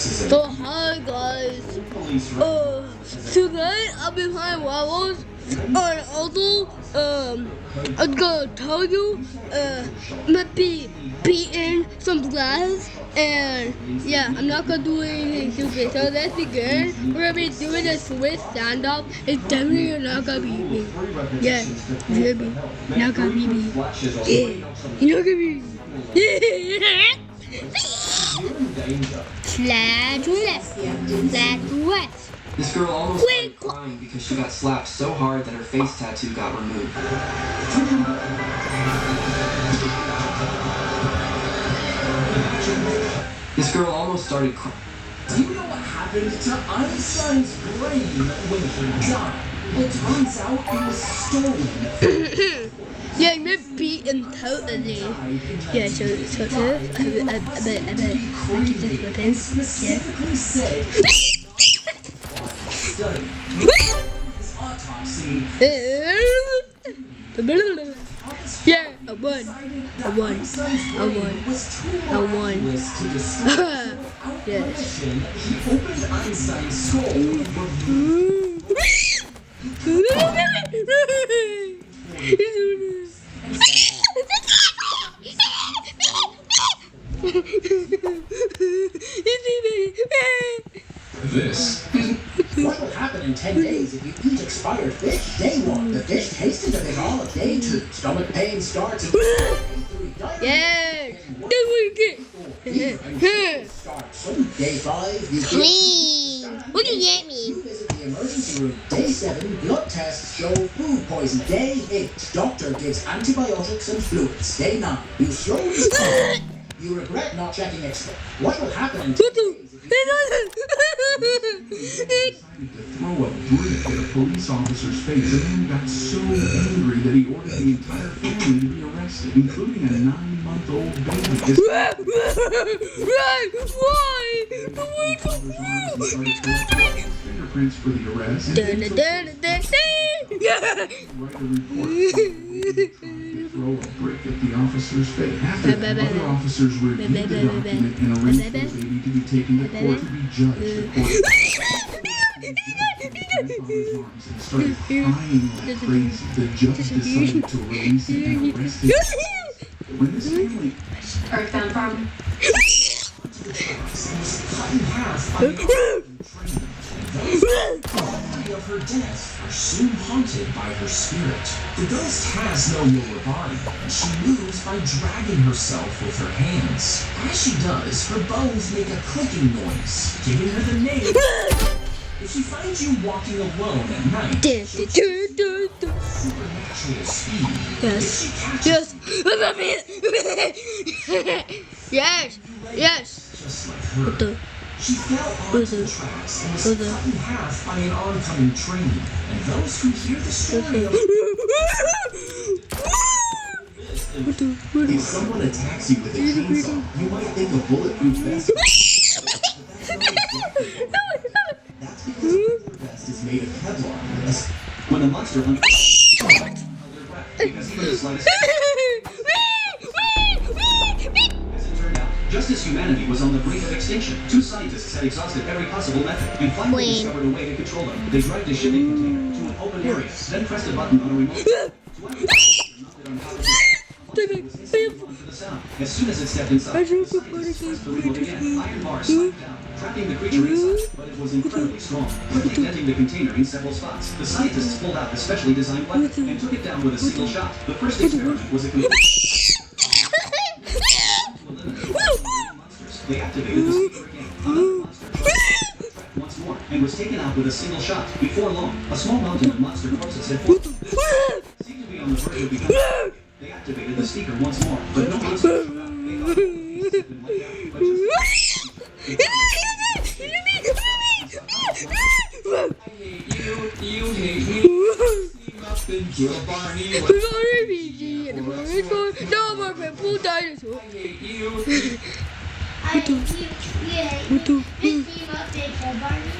So hi guys, today I'll be playing Rigals, and also I'm gonna tell you maybe beating some glass, and yeah, I'm not gonna do anything stupid. So let's begin. We're gonna be doing a Swiss stand up. It's definitely not gonna beat me. Yeah, you're not gonna beat me. Yeah, you're not gonna beat me. Slash left. This girl almost started crying because she got slapped so hard that her face tattoo got removed. This girl almost started crying. Do you know what happened to Einstein's brain when he died? It turns out it was stolen. Yeah, you're beaten totally. Yeah, so I bet I can just whip him. Specifically said study. His autopsy. Yeah, I won. Yes. He opened Einstein's skull. This. What will happen in 10 days if you eat expired fish? Day 1, the fish tasted a bit odd. Day 2, stomach pain starts. Yes. That's what you get. Day 5, you Clean. What do you get me? You visit the emergency room. Day 7, blood tests show food poison. Day 8, doctor gives antibiotics and fluids. Day 9, you slowly fall. You regret not checking extra. What will happen in 10 days if To throw a brick at a police officer's face, and then got so angry that he ordered the entire family to be arrested, including a 9-month-old baby. Why? Fingerprints for the arrest. And Dun, dun, dun, dun, dun. write a report. Throw a brick at the officer's face. After that, other officers reviewed the document and arranged for the baby to be taken to court to be judged. And started crying like crazy. The judge decided to release him and arrest him. When this family Earthbound farm. cut in half by the memory of her death are soon haunted by her spirit. The ghost has no lower body, and she moves by dragging herself with her hands. As she does, her bones make a clicking noise, giving her the name. If she finds you walking alone at night, she'll supernatural speed. If she catches Yes. just like her. She fell onto the tracks and was cut in half by an oncoming train. And those who hear the story of If someone attacks you with a chainsaw, you might think a bulletproof vest. That's because the vest is made of Kevlar. When the monster because even the slightest. As it turned out, just as humanity was on the brink of extinction, 2 scientists had exhausted every possible method and finally discovered a way to control them. They dragged a shipping container to an open area, then pressed a button on a remote. As soon as it stepped inside, the scientists pressed the remote again. Iron bars slapped down, trapping the creature inside, but it was incredibly strong, quickly denting the container in several spots. The scientists pulled out the specially designed weapon and took it down with a single shot. The first experiment was a complete. They activated the speaker again. Another monster trapped once more and was taken out with a single shot. Before long, a small mountain of monster corpses had formed. Seemed to be on the verge of becoming. They activated the speaker once more, but no monster showed up. They thought the had been let down, but just. you hate me. Up into Barney. No more purple dinosaur. I hate you. I hate you. You hate me. This team update for Barney.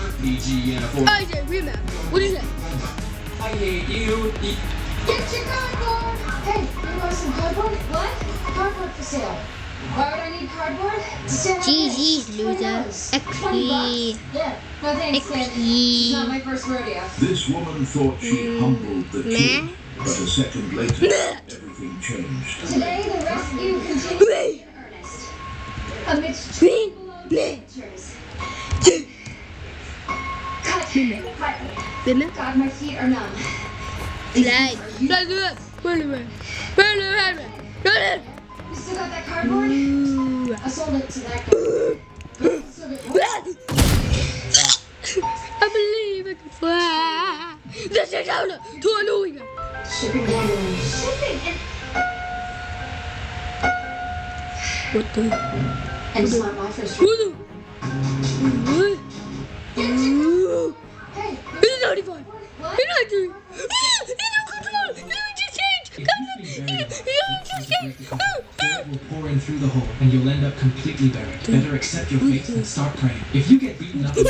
RPG I said remap. What is that? I hate you. Get your cardboard! Hey, you want some cardboard? What? Cardboard for sale. Why would I need cardboard? GG's, loser. XP. Yeah. No thanks, kid. It's not my first rodeo. This woman thought she humbled the king, but a second later, everything changed. Today, the rescue continues in earnest. Amidst triple adventures. Cut. God, my feet are numb. Slide. You still got that cardboard? I sold it to that guy. Sold it. I believe I can fly. This is out to a new year. Shipping one. Shipping What the? and it's not my first What rodeo. the? Hey, It's 95. what? It's 93. It's no control. You just change. Dirt will pour in through the hole, and you'll end up completely buried. Better accept your fate and start praying. If you get beaten up, put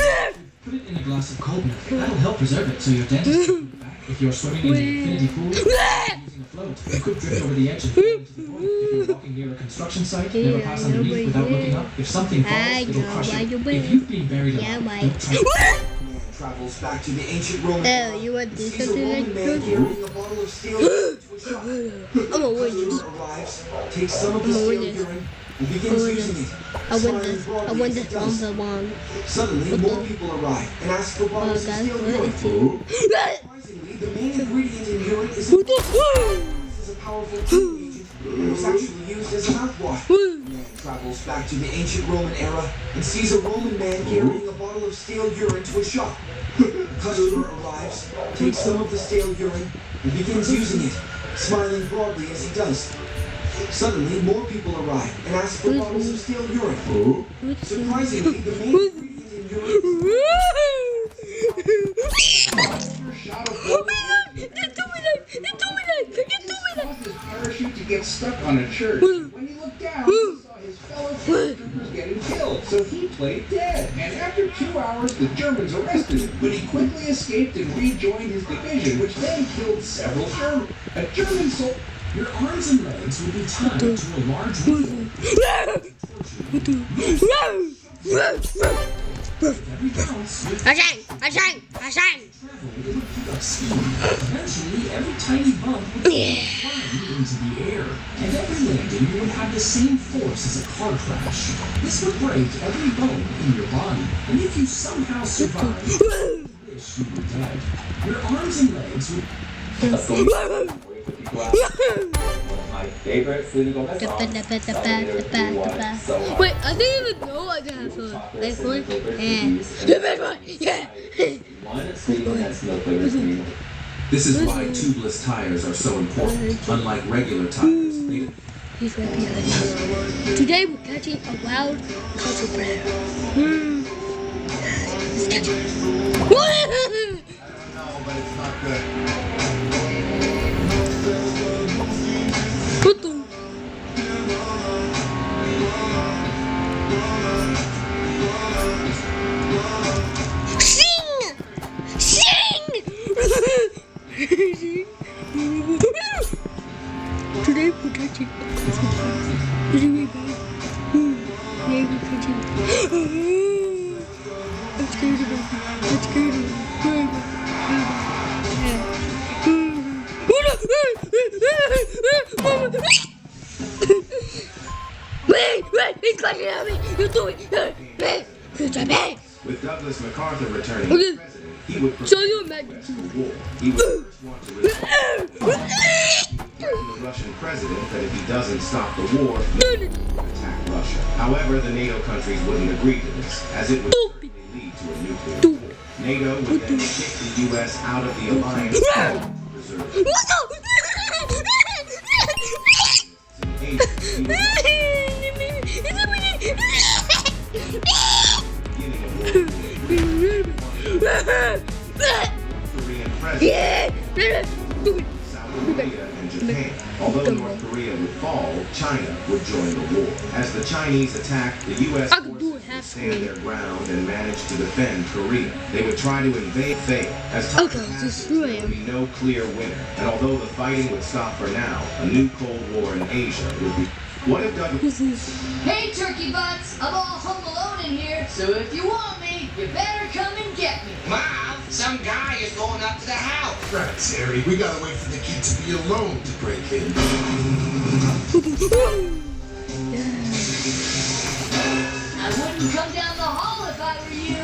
it in a glass of cold milk. That'll help preserve it, so your dentist can put it back. If you're swimming in the infinity pool, using a float, you could drift over the edge and fall into the void. If you're walking near a construction site, never pass underneath without looking up. If something falls, it'll crush you. If you've been buried alive, don't try. Travels back to the ancient Roman. Oh, you want this Sees a something like Roman man this? carrying a bottle of steel into a shop. I'm gonna win this. Customer arrives, takes some of the I'm gonna win steel this. urine, and begins using it. I win Smiling this. I broadly win as he this does. one. Suddenly, What more the- people arrive and ask for bottles of guys, steel what urine. is it? Surprisingly, the main ingredient in urine is What the? a powerful cleaning agent. It was actually used as a mouthwash. Man travels back to the ancient Roman era and sees a Roman man carrying a bottle of stale urine to a shop. Customer arrives, takes some of the stale urine, and begins using it, smiling broadly as he does. Suddenly, more people arrive and ask for bottles of stale urine. Surprisingly, the main ingredient in urine His parachute to get stuck on a church. When he looked down, he saw his fellow troopers getting killed, so he played dead. And after 2 hours, the Germans arrested him, but he quickly escaped and rejoined his division, which then killed several Germans. A German soldier. Your arms and legs will be tied to a large wheel. Every bounce will travel, it would pick up speed. Eventually, every tiny bump would fly you into the air. And every landing would have the same force as a car crash. This would break every bone in your body. And if you somehow survived, you wish you were dead. Your arms and legs would... My favorite Selena Gomez song. Wait, I didn't even know I could have a big one and the big one. Yeah. One Selena Gomez milk flavors cream. This is why tubeless tires are so important. Unlike regular tires, they... He's right behind us. Today we're catching a wild culture predator. Let's catch it. No, but it's not good. What the? Sing! Sing! Today we're catching a culture predator. Today we're catching. I'm scared of it. I'm scared of it. Wait, he's clutching at me. You do it. With Douglas MacArthur returning Okay. as president, he would Show you a magic. war. He would first want to the Russian president that if he doesn't stop the war, he would attack Russia. However, the NATO countries wouldn't agree to this, as it would certainly lead to a nuclear war. NATO would then kick the U.S. out of the alliance and preserve Korean president, South Korea, and Japan. Although North Korea would fall, China would join the war. As the Chinese attacked, the U.S. I could do it forces stand their ground and manage to defend Korea. They would try to invade, fail. As time Okay, passes, destroy there would him. be no clear winner. And although the fighting would stop for now, a new Cold War in Asia would be. What if Douglas? Who's this? Hey, turkey butts, I'm all home alone in here, so if you want me, you better come and get me. Mom, some guy is going up to the house. Right, Harry. We gotta wait for the kid to be alone to break in. I wouldn't come down the hall if I were you.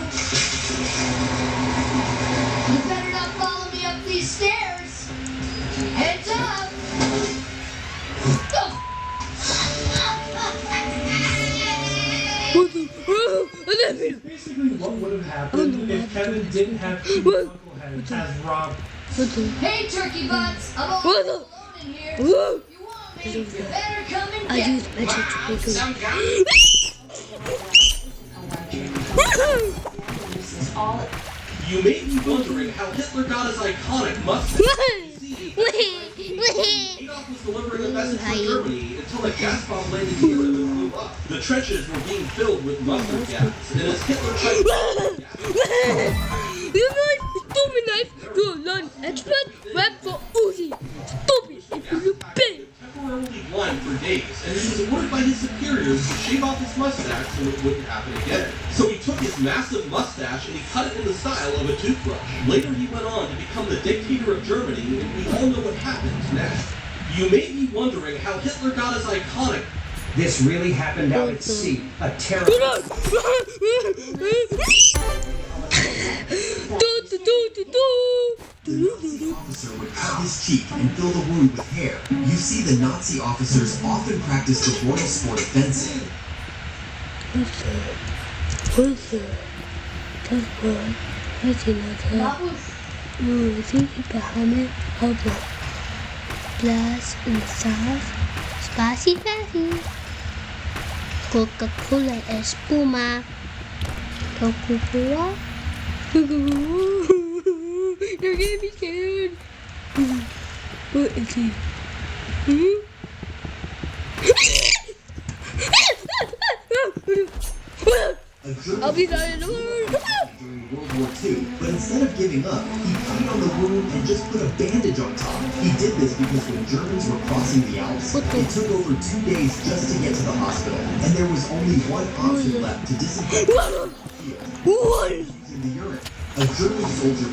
You better not follow me up these stairs. Heads up. Basically, what would have happened if Kevin didn't have two uncle heads as Rob? Hey, turkey butts, I'm all alone in here. If you want me, you better come and I get me. use magic to Mom, make him. some guy. You may be wondering how Hitler got his iconic mustache. Adolf was delivering a message from Germany until a gas bomb landed near him and blew up. The trenches were being filled with mustard gas, and as Hitler tried to You know, stupid knife, you're not expert, rap for Uzi. Stupid, if you look big. temporarily blind for days, and he was ordered by his superiors to shave off his mustache so it wouldn't happen again. So he took his massive mustache and he cut it in the style of a toothbrush. Later he went on to become the dictator of Germany, and we all know what happened next. You may be wondering how Hitler got his iconic. This really happened out at sea. A terrible. The Nazi officer would cut his cheek and fill the wound with hair. You see, the Nazi officers often practiced the royal sport of fencing. That was Glass inside. Spicy fatty. Coca-Cola espuma. Coca-Cola. You're gonna be scared. What is he? I'll be there in the morning. During World War II, but instead of giving up, he played on the wound and just put a bandage on top. He did this because when Germans were crossing the Alps, it took over 2 days just to get to the hospital, and there was only one option left to disinfect the field, using the urine. A German soldier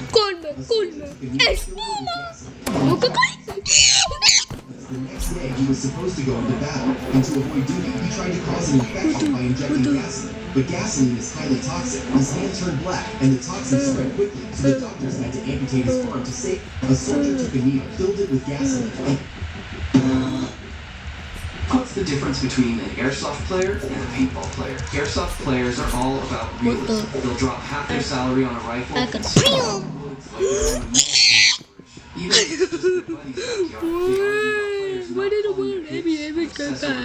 the next day, he was supposed to go into battle, and to avoid duty, he tried to cause an infection by injecting gasoline. But gasoline is highly toxic. His hand turned black, and the toxin spread quickly, so the doctors had to amputate his arm to save. A soldier took a needle, filled it with gasoline, and What's the difference between an airsoft player and a paintball player? Airsoft players are all about realism. They'll drop half their salary on a rifle. I could Even if it's just their buddies' backyard, they argue about players not following the pitch.